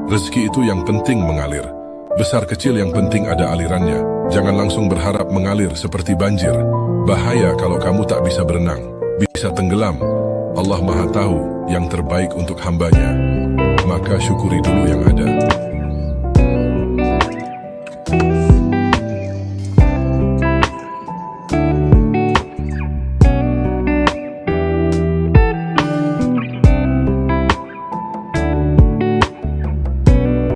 Rezeki itu yang penting mengalir. Besar kecil yang penting ada alirannya. Jangan langsung berharap mengalir seperti banjir. Bahaya kalau kamu tak bisa berenang, bisa tenggelam. Allah Maha tahu yang terbaik untuk hambanya. Maka syukuri dulu yang ada.